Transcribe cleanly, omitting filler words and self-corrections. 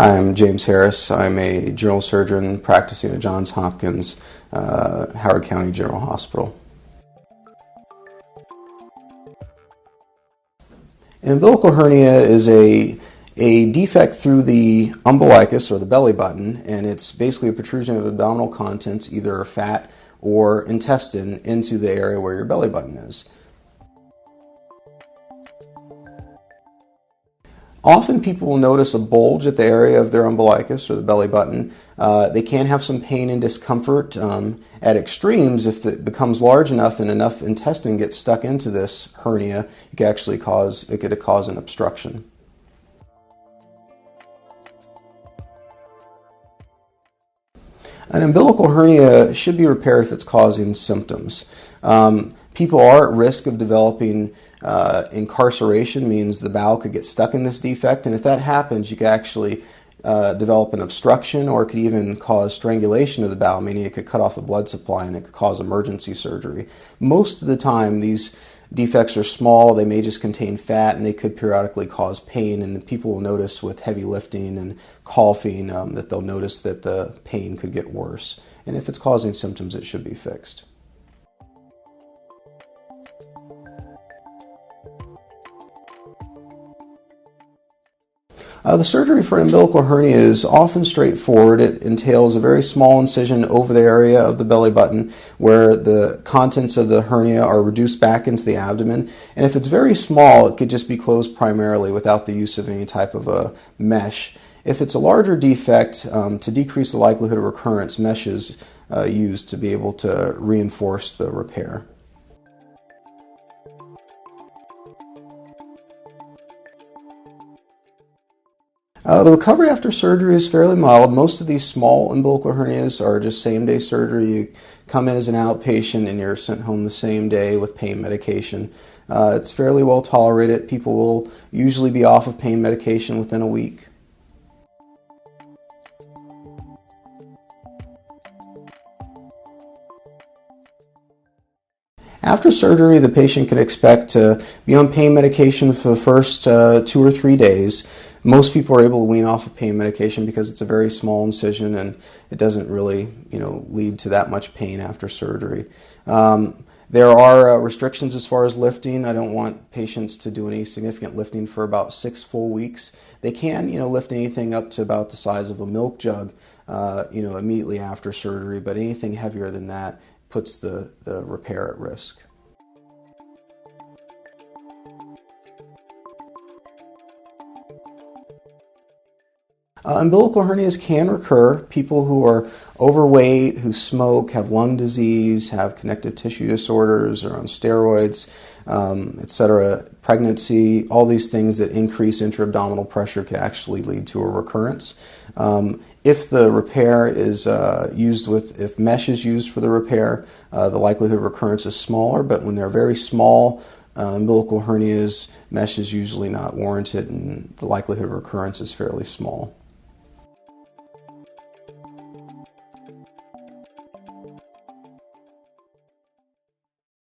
I'm James Harris. I'm a general surgeon practicing at Johns Hopkins, Howard County General Hospital. An umbilical hernia is a defect through the umbilicus or the belly button, and it's basically a protrusion of abdominal contents, either fat or intestine, into the area where your belly button is. Often people will notice a bulge at the area of their umbilicus or the belly button. They can have some pain and discomfort. At extremes, if it becomes large enough and enough intestine gets stuck into this hernia, it could cause an obstruction. An umbilical hernia should be repaired if it's causing symptoms. People are at risk of developing incarceration, means the bowel could get stuck in this defect, and if that happens, you could actually develop an obstruction, or it could even cause strangulation of the bowel, meaning it could cut off the blood supply and it could cause emergency surgery. Most of the time, these defects are small, they may just contain fat, and they could periodically cause pain, and people will notice with heavy lifting and coughing that they'll notice that the pain could get worse. And if it's causing symptoms, it should be fixed. The surgery for an umbilical hernia is often straightforward. It entails a very small incision over the area of the belly button where the contents of the hernia are reduced back into the abdomen. And if it's very small, it could just be closed primarily without the use of any type of a mesh. If it's a larger defect, to decrease the likelihood of recurrence, mesh is used to be able to reinforce the repair. The recovery after surgery is fairly mild. Most of these small umbilical hernias are just same-day surgery. You come in as an outpatient and you're sent home the same day with pain medication. It's fairly well tolerated. People will usually be off of pain medication within a week. After surgery, the patient can expect to be on pain medication for the first 2 or 3 days. Most people are able to wean off of pain medication because it's a very small incision and it doesn't really, lead to that much pain after surgery. There are restrictions as far as lifting. I don't want patients to do any significant lifting for about 6 full weeks. They can, lift anything up to about the size of a milk jug, immediately after surgery, but anything heavier than that puts the repair at risk. Umbilical hernias can recur. People who are overweight, who smoke, have lung disease, have connective tissue disorders, are on steroids, etc., pregnancy, all these things that increase intra-abdominal pressure could actually lead to a recurrence. If the repair is if mesh is used for the repair, the likelihood of recurrence is smaller, but when they're very small umbilical hernias, mesh is usually not warranted and the likelihood of recurrence is fairly small.